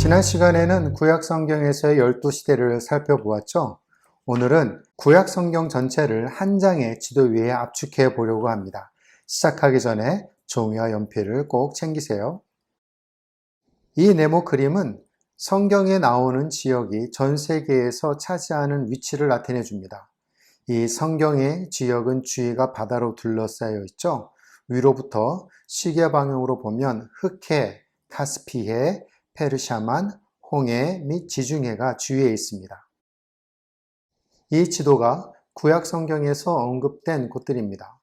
지난 시간에는 구약 성경에서의 12시대를 살펴보았죠. 오늘은 구약 성경 전체를 한 장의 지도 위에 압축해 보려고 합니다. 시작하기 전에 종이와 연필을 꼭 챙기세요. 이 네모 그림은 성경에 나오는 지역이 전 세계에서 차지하는 위치를 나타내 줍니다. 이 성경의 지역은 주위가 바다로 둘러싸여 있죠. 위로부터 시계 방향으로 보면 흑해, 카스피해, 페르시아만, 홍해 및 지중해가 주위에 있습니다. 이 지도가 구약 성경에서 언급된 곳들입니다.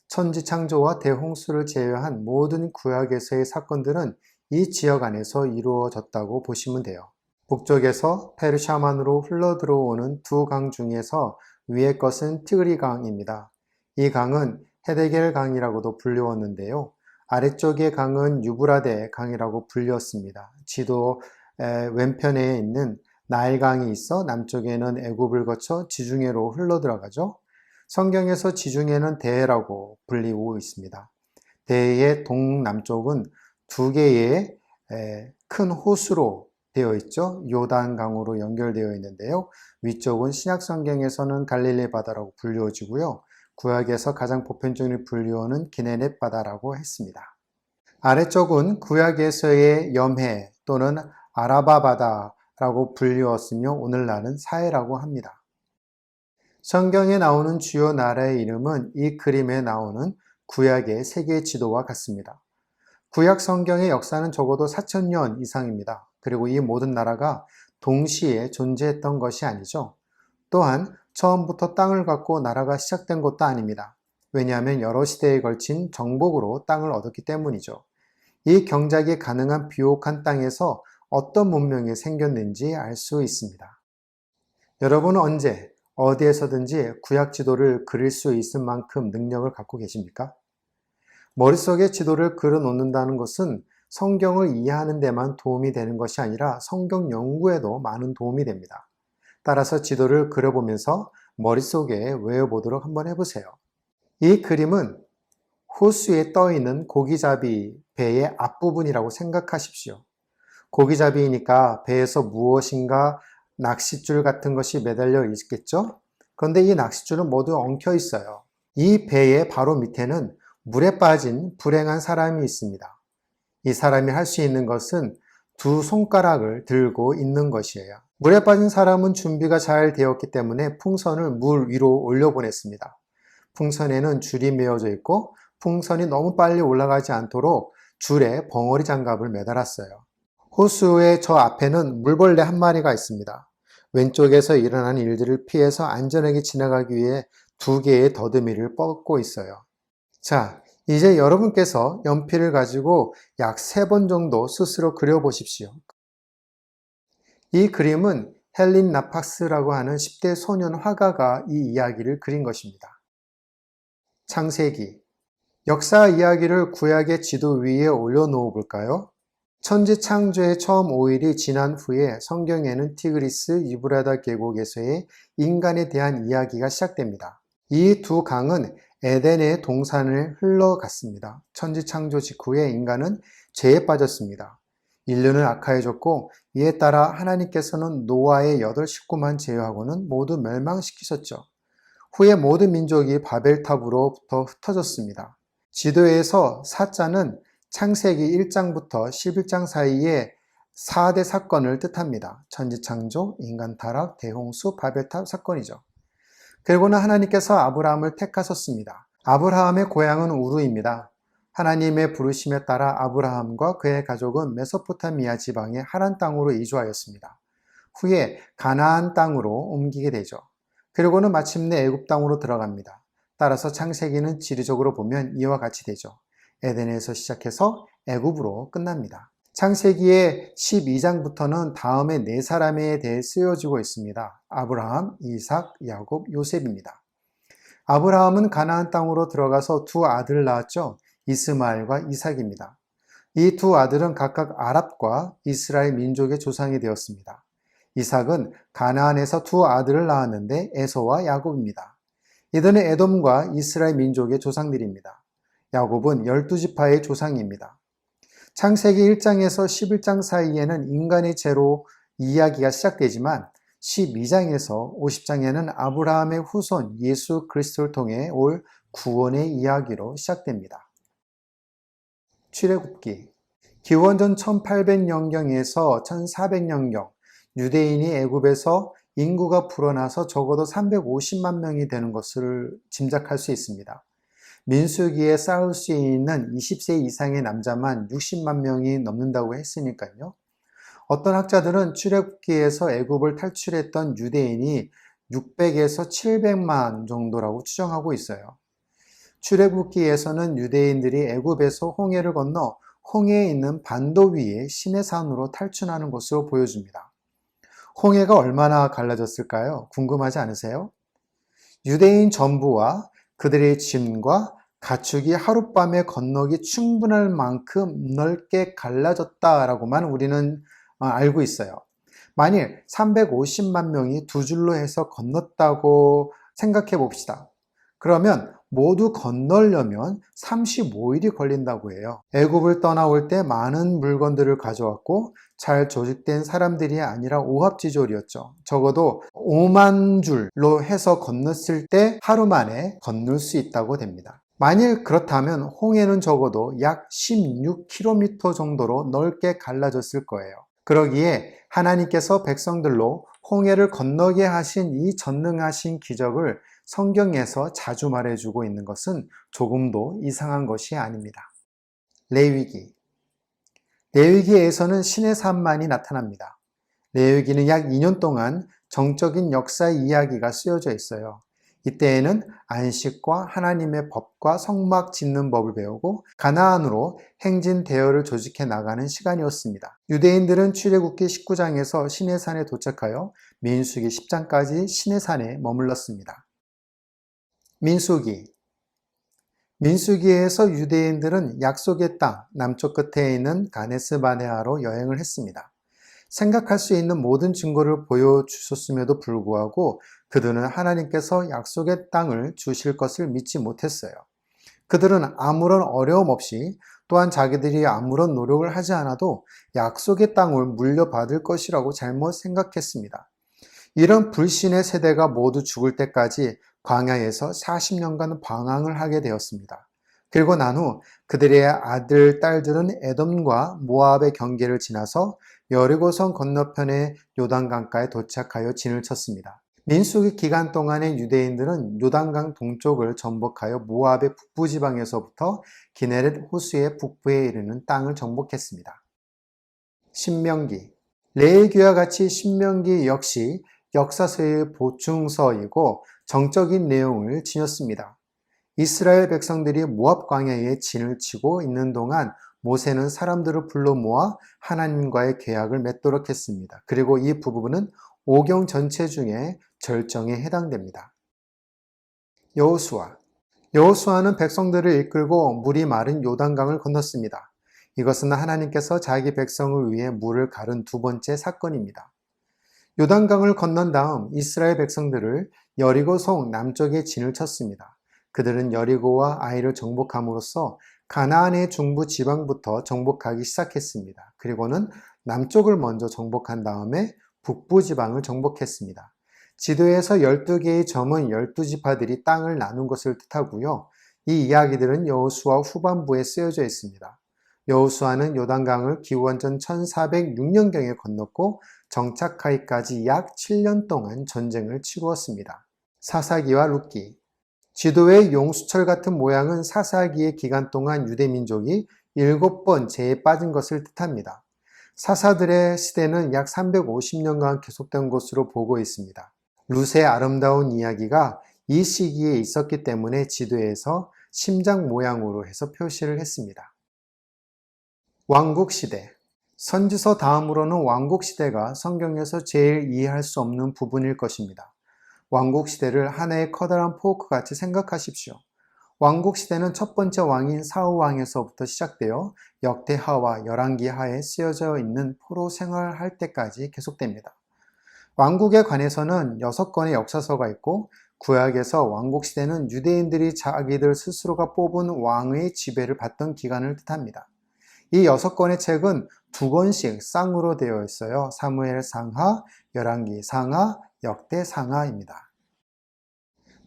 천지창조와 대홍수를 제외한 모든 구약에서의 사건들은 이 지역 안에서 이루어졌다고 보시면 돼요. 북쪽에서 페르시아만으로 흘러들어오는 두 강 중에서 위의 것은 티그리 강입니다. 이 강은 헤데겔 강이라고도 불리웠는데요. 아래쪽의 강은 유브라데 강이라고 불렸습니다. 지도 왼편에 있는 나일강이 있어 남쪽에는 애굽을 거쳐 지중해로 흘러들어가죠. 성경에서 지중해는 대해라고 불리고 있습니다. 대해의 동남쪽은 두 개의 큰 호수로 되어 있죠. 요단강으로 연결되어 있는데요. 위쪽은 신약성경에서는 갈릴리 바다라고 불리워지고요. 구약에서 가장 보편적으로 불리우는 기네넷 바다라고 했습니다. 아래쪽은 구약에서의 염해 또는 아라바 바다라고 불리웠으며 오늘날은 사해라고 합니다. 성경에 나오는 주요 나라의 이름은 이 그림에 나오는 구약의 세계 지도와 같습니다. 구약 성경의 역사는 적어도 4,000년 이상입니다. 그리고 이 모든 나라가 동시에 존재했던 것이 아니죠. 또한 처음부터 땅을 갖고 나라가 시작된 것도 아닙니다. 왜냐하면 여러 시대에 걸친 정복으로 땅을 얻었기 때문이죠. 이 경작이 가능한 비옥한 땅에서 어떤 문명이 생겼는지 알 수 있습니다. 여러분은 언제, 어디에서든지 구약 지도를 그릴 수 있을 만큼 능력을 갖고 계십니까? 머릿속에 지도를 그려 놓는다는 것은 성경을 이해하는 데만 도움이 되는 것이 아니라 성경 연구에도 많은 도움이 됩니다. 따라서 지도를 그려보면서 머릿속에 외워보도록 한번 해보세요. 이 그림은 호수에 떠있는 고기잡이 배의 앞부분이라고 생각하십시오. 고기잡이니까 배에서 무엇인가 낚싯줄 같은 것이 매달려 있겠죠? 그런데 이 낚싯줄은 모두 엉켜 있어요. 이 배의 바로 밑에는 물에 빠진 불행한 사람이 있습니다. 이 사람이 할 수 있는 것은 두 손가락을 들고 있는 것이에요. 물에 빠진 사람은 준비가 잘 되었기 때문에 풍선을 물 위로 올려보냈습니다. 풍선에는 줄이 메어져 있고 풍선이 너무 빨리 올라가지 않도록 줄에 벙어리 장갑을 매달았어요. 호수의 저 앞에는 물벌레 한 마리가 있습니다. 왼쪽에서 일어나는 일들을 피해서 안전하게 지나가기 위해 두 개의 더듬이를 뻗고 있어요. 자, 이제 여러분께서 연필을 가지고 약 3번 정도 스스로 그려보십시오. 이 그림은 헬린 나팍스라고 하는 10대 소년 화가가 이 이야기를 그린 것입니다. 창세기, 역사 이야기를 구약의 지도 위에 올려놓아 볼까요? 천지 창조의 처음 5일이 지난 후에 성경에는 티그리스 유브라다 계곡에서의 인간에 대한 이야기가 시작됩니다. 이 두 강은 에덴의 동산을 흘러갔습니다. 천지 창조 직후에 인간은 죄에 빠졌습니다. 인류는 악화해졌고 이에 따라 하나님께서는 노아의 8 식구만 제외하고는 모두 멸망시키셨죠. 후에 모든 민족이 바벨탑으로부터 흩어졌습니다. 지도에서 사자는 창세기 1장부터 11장 사이에 4대 사건을 뜻합니다. 천지창조, 인간타락, 대홍수, 바벨탑 사건이죠. 그리고는 하나님께서 아브라함을 택하셨습니다. 아브라함의 고향은 우르입니다. 하나님의 부르심에 따라 아브라함과 그의 가족은 메소포타미아 지방의 하란 땅으로 이주하였습니다. 후에 가나안 땅으로 옮기게 되죠. 그리고는 마침내 애굽 땅으로 들어갑니다. 따라서 창세기는 지리적으로 보면 이와 같이 되죠. 에덴에서 시작해서 애굽으로 끝납니다. 창세기의 12장부터는 다음에 4사람에 대해 쓰여지고 있습니다. 아브라함, 이삭, 야곱, 요셉입니다. 아브라함은 가나안 땅으로 들어가서 두 아들을 낳았죠. 이스마엘과 이삭입니다. 이 두 아들은 각각 아랍과 이스라엘 민족의 조상이 되었습니다. 이삭은 가나안에서 두 아들을 낳았는데 에서와 야곱입니다. 이들은 에돔과 이스라엘 민족의 조상들입니다. 야곱은 12지파의 조상입니다. 창세기 1장에서 11장 사이에는 인간의 죄로 이야기가 시작되지만 12장에서 50장에는 아브라함의 후손 예수 그리스도를 통해 올 구원의 이야기로 시작됩니다. 출애굽기 기원전 1800년경에서 1400년경 유대인이 애굽에서 인구가 불어나서 적어도 350만 명이 되는 것을 짐작할 수 있습니다. 민수기에 쌓을 수 있는 20세 이상의 남자만 60만 명이 넘는다고 했으니까요. 어떤 학자들은 출애굽기에서 애굽을 탈출했던 유대인이 600에서 700만 정도라고 추정하고 있어요. 출애굽기에서는 유대인들이 애굽에서 홍해를 건너 홍해에 있는 반도 위에 시내산으로 탈출하는 것으로 보여줍니다. 홍해가 얼마나 갈라졌을까요? 궁금하지 않으세요? 유대인 전부와 그들의 짐과 가축이 하룻밤에 건너기 충분할 만큼 넓게 갈라졌다라고만 우리는 알고 있어요. 만일 350만 명이 두 줄로 해서 건넜다고 생각해 봅시다. 그러면 모두 건너려면 35일이 걸린다고 해요. 애굽을 떠나올 때 많은 물건들을 가져왔고 잘 조직된 사람들이 아니라 오합지졸이었죠. 적어도 5만 줄로 해서 건넜을 때 하루 만에 건널 수 있다고 됩니다. 만일 그렇다면 홍해는 적어도 약 16km 정도로 넓게 갈라졌을 거예요. 그러기에 하나님께서 백성들로 홍해를 건너게 하신 이 전능하신 기적을 성경에서 자주 말해주고 있는 것은 조금도 이상한 것이 아닙니다. 레위기 레위기에서는 신의 산만이 나타납니다. 레위기는 약 2년 동안 정적인 역사 이야기가 쓰여져 있어요. 이때에는 안식과 하나님의 법과 성막 짓는 법을 배우고 가나안으로 행진 대열을 조직해 나가는 시간이었습니다. 유대인들은 출애굽기 19장에서 시내산에 도착하여 민수기 10장까지 시내산에 머물렀습니다. 민수기에서 유대인들은 약속의 땅 남쪽 끝에 있는 가데스 바네아로 여행을 했습니다. 생각할 수 있는 모든 증거를 보여주셨음에도 불구하고 그들은 하나님께서 약속의 땅을 주실 것을 믿지 못했어요. 그들은 아무런 어려움 없이 또한 자기들이 아무런 노력을 하지 않아도 약속의 땅을 물려받을 것이라고 잘못 생각했습니다. 이런 불신의 세대가 모두 죽을 때까지 광야에서 40년간 방황을 하게 되었습니다. 그리고 난 후 그들의 아들, 딸들은 에돔과 모압의 경계를 지나서 여리고성 건너편의 요단강가에 도착하여 진을 쳤습니다. 민수기 기간 동안의 유대인들은 요단강 동쪽을 정복하여 모압의 북부지방에서부터 기네렛 호수의 북부에 이르는 땅을 정복했습니다. 신명기 레위기와 같이 신명기 역시 역사서의 보충서이고 정적인 내용을 지녔습니다. 이스라엘 백성들이 모압 광야에 진을 치고 있는 동안 모세는 사람들을 불러 모아 하나님과의 계약을 맺도록 했습니다. 그리고 이 부분은 오경 전체 중에 절정에 해당됩니다. 여호수아는 백성들을 이끌고 물이 마른 요단강을 건넜습니다. 이것은 하나님께서 자기 백성을 위해 물을 가른 두 번째 사건입니다. 요단강을 건넌 다음 이스라엘 백성들을 여리고성 남쪽에 진을 쳤습니다. 그들은 여리고와 아이를 정복함으로써 가나안의 중부 지방부터 정복하기 시작했습니다. 그리고는 남쪽을 먼저 정복한 다음에 북부 지방을 정복했습니다. 지도에서 12개의 점은 12지파들이 땅을 나눈 것을 뜻하고요. 이 이야기들은 여호수아 후반부에 쓰여져 있습니다. 여호수아는 요단강을 기원전 1406년경에 건넜고 정착하기까지 약 7년 동안 전쟁을 치루었습니다. 사사기와 룻기 지도의 용수철 같은 모양은 사사기의 기간 동안 유대민족이 7번 재에 빠진 것을 뜻합니다. 사사들의 시대는 약 350년간 계속된 것으로 보고 있습니다. 룻의 아름다운 이야기가 이 시기에 있었기 때문에 지도에서 심장 모양으로 해서 표시를 했습니다. 왕국시대 선지서 다음으로는 왕국시대가 성경에서 제일 이해할 수 없는 부분일 것입니다. 왕국시대를 하나의 커다란 포크같이 생각하십시오. 왕국시대는 첫 번째 왕인 사울왕에서부터 시작되어 역대하와 열왕기하에 쓰여져 있는 포로 생활할 때까지 계속됩니다. 왕국에 관해서는 6권의 역사서가 있고 구약에서 왕국시대는 유대인들이 자기들 스스로가 뽑은 왕의 지배를 받던 기간을 뜻합니다. 이 6권의 책은 2권씩 쌍으로 되어 있어요. 사무엘 상하, 열왕기 상하, 역대 상하입니다.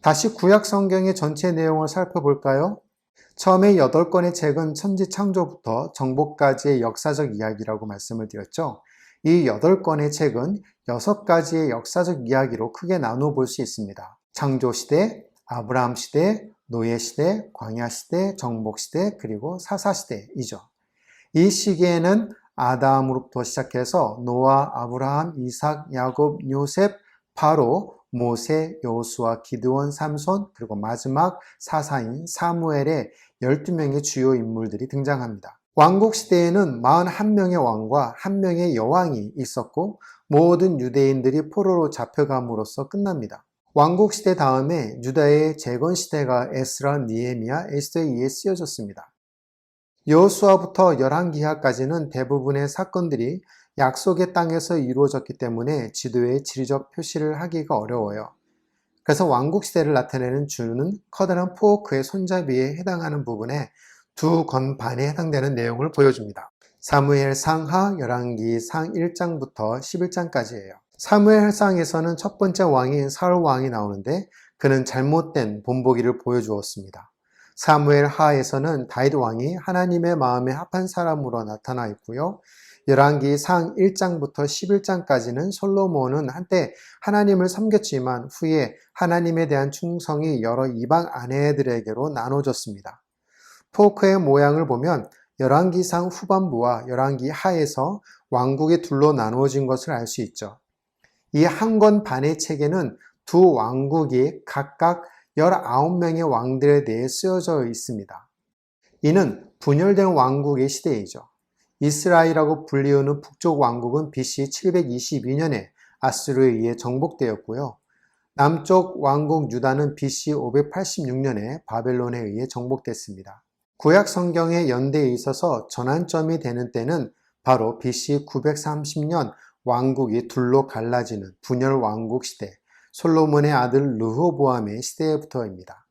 다시 구약 성경의 전체 내용을 살펴볼까요? 처음에 8권의 책은 천지 창조부터 정복까지의 역사적 이야기라고 말씀을 드렸죠. 이 8권의 책은 6가지의 역사적 이야기로 크게 나누어 볼 수 있습니다. 창조시대, 아브라함 시대, 노예시대, 광야시대, 정복시대, 그리고 사사시대이죠. 이 시기에는 아담으로부터 시작해서 노아, 아브라함, 이삭, 야곱, 요셉, 바로, 모세, 여호수아, 기드온, 삼손, 그리고 마지막 사사인 사무엘의 12명의 주요 인물들이 등장합니다. 왕국 시대에는 41명의 왕과 1명의 여왕이 있었고 모든 유대인들이 포로로 잡혀감으로써 끝납니다. 왕국 시대 다음에 유다의 재건 시대가 에스라, 니에미야, 에스더에 의해 쓰여졌습니다. 여호수아부터 열왕기하까지는 대부분의 사건들이 약속의 땅에서 이루어졌기 때문에 지도에 지리적 표시를 하기가 어려워요. 그래서 왕국 시대를 나타내는 줄은 커다란 포크의 손잡이에 해당하는 부분에 2권 반에 해당되는 내용을 보여줍니다. 사무엘 상하, 열왕기 상 1장부터 11장까지예요. 사무엘 상에서는 첫 번째 왕인 사울 왕이 나오는데 그는 잘못된 본보기를 보여주었습니다. 사무엘 하에서는 다윗 왕이 하나님의 마음에 합한 사람으로 나타나 있고요. 열왕기 상 1장부터 11장까지는 솔로몬은 한때 하나님을 섬겼지만 후에 하나님에 대한 충성이 여러 이방 아내들에게로 나눠졌습니다. 포크의 모양을 보면 열왕기상 후반부와 열왕기 하에서 왕국이 둘로 나누어진 것을 알 수 있죠. 이 한 권 반의 책에는 두 왕국이 각각 19명의 왕들에 대해 쓰여져 있습니다. 이는 분열된 왕국의 시대이죠. 이스라엘이라고 불리우는 북쪽 왕국은 BC 722년에 아수르에 의해 정복되었고요. 남쪽 왕국 유다는 BC 586년에 바벨론에 의해 정복됐습니다. 구약 성경의 연대에 있어서 전환점이 되는 때는 바로 BC 930년 왕국이 둘로 갈라지는 분열 왕국 시대, 솔로몬의 아들 르호보암의 시대부터입니다.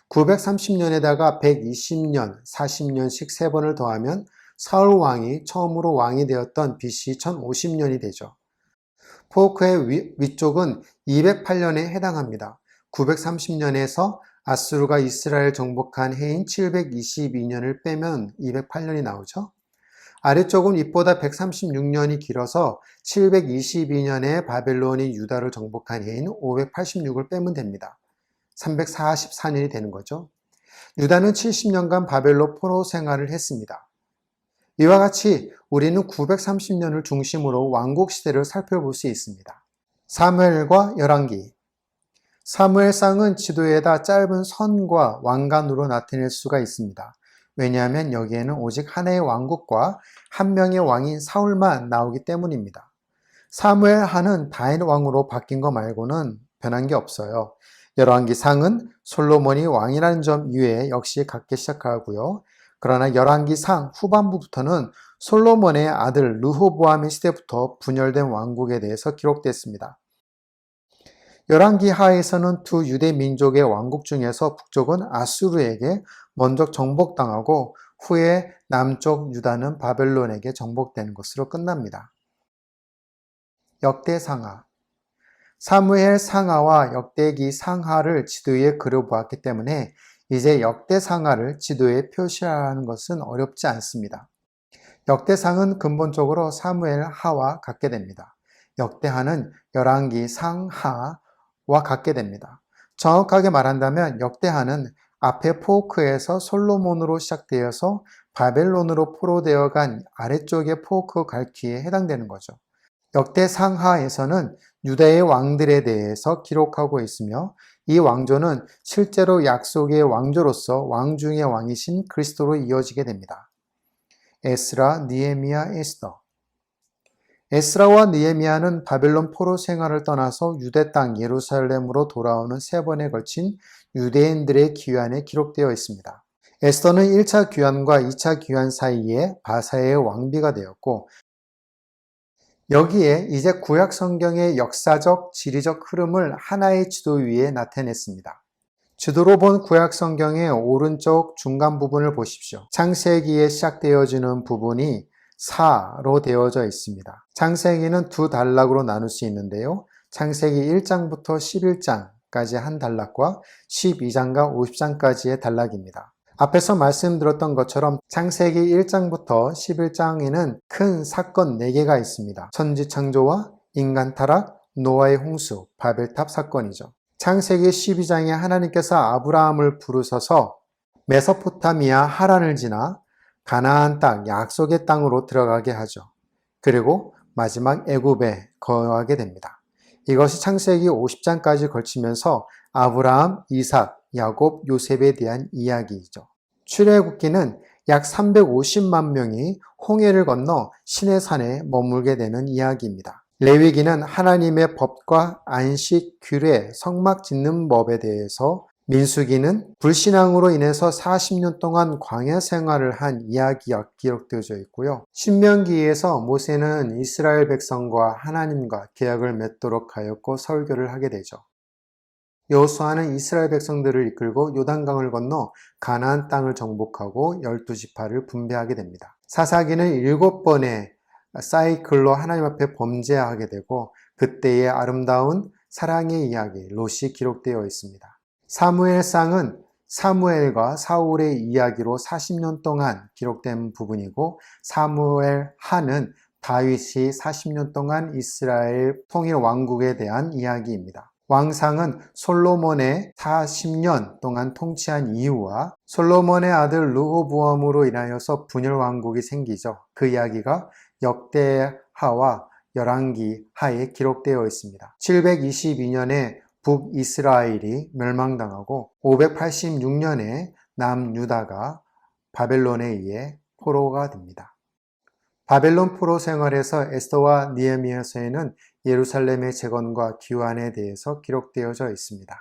930년에다가 120년, 40년씩 3번을 더하면 사울 왕이 처음으로 왕이 되었던 BC 1050년이 되죠. 포크의 위쪽은 208년에 해당합니다. 930년에서 아수르가 이스라엘 정복한 해인 722년을 빼면 208년이 나오죠. 아래쪽은 윗보다 136년이 길어서 722년에 바벨론이 유다를 정복한 해인 586을 빼면 됩니다. 344년이 되는 거죠. 유다는 70년간 바벨론 포로 생활을 했습니다. 이와 같이 우리는 930년을 중심으로 왕국 시대를 살펴볼 수 있습니다. 사무엘과 열왕기. 사무엘상은 지도에다 짧은 선과 왕관으로 나타낼 수가 있습니다. 왜냐하면 여기에는 오직 하나의 왕국과 한 명의 왕인 사울만 나오기 때문입니다. 사무엘하는 다윗 왕으로 바뀐 거 말고는 변한 게 없어요. 열왕기상은 솔로몬이 왕이라는 점 이외에 역시 같게 시작하고요. 그러나 열왕기상 후반부부터는 솔로몬의 아들 르호보암의 시대부터 분열된 왕국에 대해서 기록됐습니다. 열왕기 하에서는 두 유대 민족의 왕국 중에서 북쪽은 아수르에게 먼저 정복당하고 후에 남쪽 유다는 바벨론에게 정복되는 것으로 끝납니다. 역대 상하. 사무엘 상하와 역대기 상하를 지도에 그려보았기 때문에 이제 역대 상하를 지도에 표시하는 것은 어렵지 않습니다. 역대상은 근본적으로 사무엘 하와 같게 됩니다. 역대하는 열왕기 상하와 같게 됩니다. 정확하게 말한다면 역대하는 앞에 포크에서 솔로몬으로 시작되어서 바벨론으로 포로되어 간 아래쪽의 포크 갈퀴에 해당되는 거죠. 역대 상하에서는 유다의 왕들에 대해서 기록하고 있으며 이 왕조는 실제로 약속의 왕조로서 왕 중의 왕이신 그리스도로 이어지게 됩니다. 에스라, 니에미야, 에스더. 에스라와 느헤미야는 바벨론 포로 생활을 떠나서 유대 땅 예루살렘으로 돌아오는 3번에 걸친 유대인들의 귀환에 기록되어 있습니다. 에스더는 1차 귀환과 2차 귀환 사이에 바사의 왕비가 되었고 여기에 이제 구약 성경의 역사적, 지리적 흐름을 하나의 지도 위에 나타냈습니다. 지도로 본 구약 성경의 오른쪽 중간 부분을 보십시오. 창세기에 시작되어지는 부분이 4로 되어져 있습니다. 창세기는 두 단락으로 나눌 수 있는데요. 창세기 1장부터 11장까지 한 단락과 12장과 50장까지의 단락입니다. 앞에서 말씀드렸던 것처럼 창세기 1장부터 11장에는 큰 사건 4개가 있습니다. 천지 창조와 인간 타락, 노아의 홍수, 바벨탑 사건이죠. 창세기 12장에 하나님께서 아브라함을 부르셔서 메소포타미아 하란을 지나 가나안 땅, 약속의 땅으로 들어가게 하죠. 그리고 마지막 애굽에 거하게 됩니다. 이것이 창세기 50장까지 걸치면서 아브라함, 이삭, 야곱, 요셉에 대한 이야기이죠. 출애굽기는 약 350만 명이 홍해를 건너 시내산에 머물게 되는 이야기입니다. 레위기는 하나님의 법과 안식, 규례, 성막 짓는 법에 대해서, 민수기는 불신앙으로 인해서 40년 동안 광야 생활을 한 이야기가 기록되어져 있고요. 신명기에서 모세는 이스라엘 백성과 하나님과 계약을 맺도록 하였고 설교를 하게 되죠. 여호수아는 이스라엘 백성들을 이끌고 요단강을 건너 가나안 땅을 정복하고 12지파를 분배하게 됩니다. 사사기는 7번의 사이클로 하나님 앞에 범죄하게 되고 그때의 아름다운 사랑의 이야기 롯이 기록되어 있습니다. 사무엘상은 사무엘과 사울의 이야기로 40년 동안 기록된 부분이고 사무엘하는 다윗이 40년 동안 이스라엘 통일 왕국에 대한 이야기입니다. 왕상은 솔로몬의 40년 동안 통치한 이유와 솔로몬의 아들 르호보암으로 인하여서 분열 왕국이 생기죠. 그 이야기가 역대하와 열왕기 하에 기록되어 있습니다. 722년에 북이스라엘이 멸망당하고 586년에 남유다가 바벨론에 의해 포로가 됩니다. 바벨론 포로 생활에서 에스더와 느헤미야서에는 예루살렘의 재건과 귀환에 대해서 기록되어져 있습니다.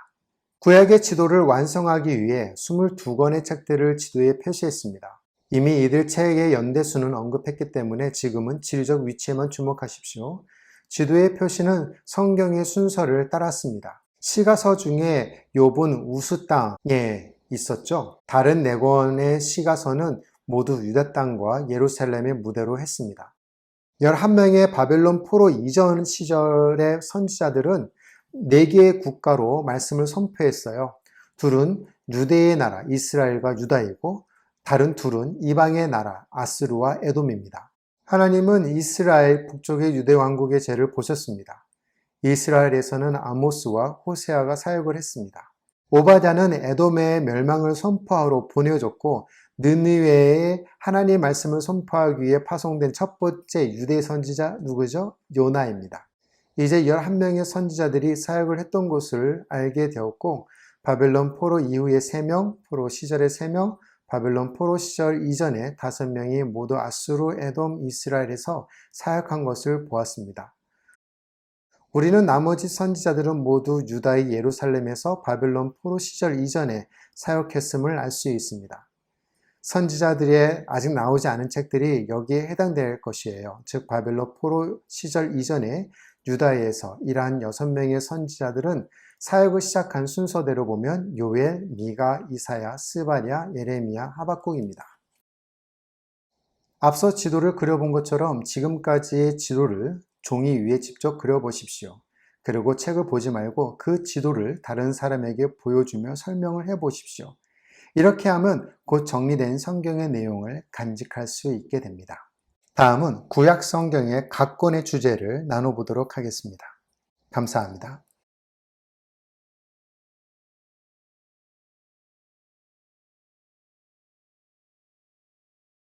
구약의 지도를 완성하기 위해 22권의 책들을 지도에 표시했습니다. 이미 이들 책의 연대수는 언급했기 때문에 지금은 지리적 위치에만 주목하십시오. 지도의 표시는 성경의 순서를 따랐습니다. 시가서 중에 욥은 우스 땅에 있었죠. 다른 4권의 시가서는 모두 유다 땅과 예루살렘의 무대로 했습니다. 11명의 바벨론 포로 이전 시절의 선지자들은 4개의 국가로 말씀을 선포했어요. 둘은 유대의 나라 이스라엘과 유다이고 다른 둘은 이방의 나라 아스루와 에돔입니다. 하나님은 이스라엘 북쪽의 유대 왕국의 죄를 보셨습니다. 이스라엘에서는 아모스와 호세아가 사역을 했습니다. 오바댜는 에돔의 멸망을 선포하러 보내졌고 느느웨에 하나님의 말씀을 선포하기 위해 파송된 첫 번째 유대 선지자 누구죠? 요나입니다. 이제 11명의 선지자들이 사역을 했던 것을 알게 되었고 바벨론 포로 이후에 3명, 포로 시절에 3명, 바벨론 포로 시절 이전에 5명이 모두 아수르, 에돔, 이스라엘에서 사역한 것을 보았습니다. 우리는 나머지 선지자들은 모두 유다의 예루살렘에서 바벨론 포로 시절 이전에 사역했음을 알 수 있습니다. 선지자들의 아직 나오지 않은 책들이 여기에 해당될 것이에요. 즉 바벨론 포로 시절 이전에 유다에서 일한 6명의 선지자들은 사역을 시작한 순서대로 보면 요엘, 미가, 이사야, 스바랴, 예레미야, 하박국입니다. 앞서 지도를 그려본 것처럼 지금까지의 지도를 종이 위에 직접 그려보십시오. 그리고 책을 보지 말고 그 지도를 다른 사람에게 보여주며 설명을 해보십시오. 이렇게 하면 곧 정리된 성경의 내용을 간직할 수 있게 됩니다. 다음은 구약 성경의 각 권의 주제를 나눠보도록 하겠습니다. 감사합니다.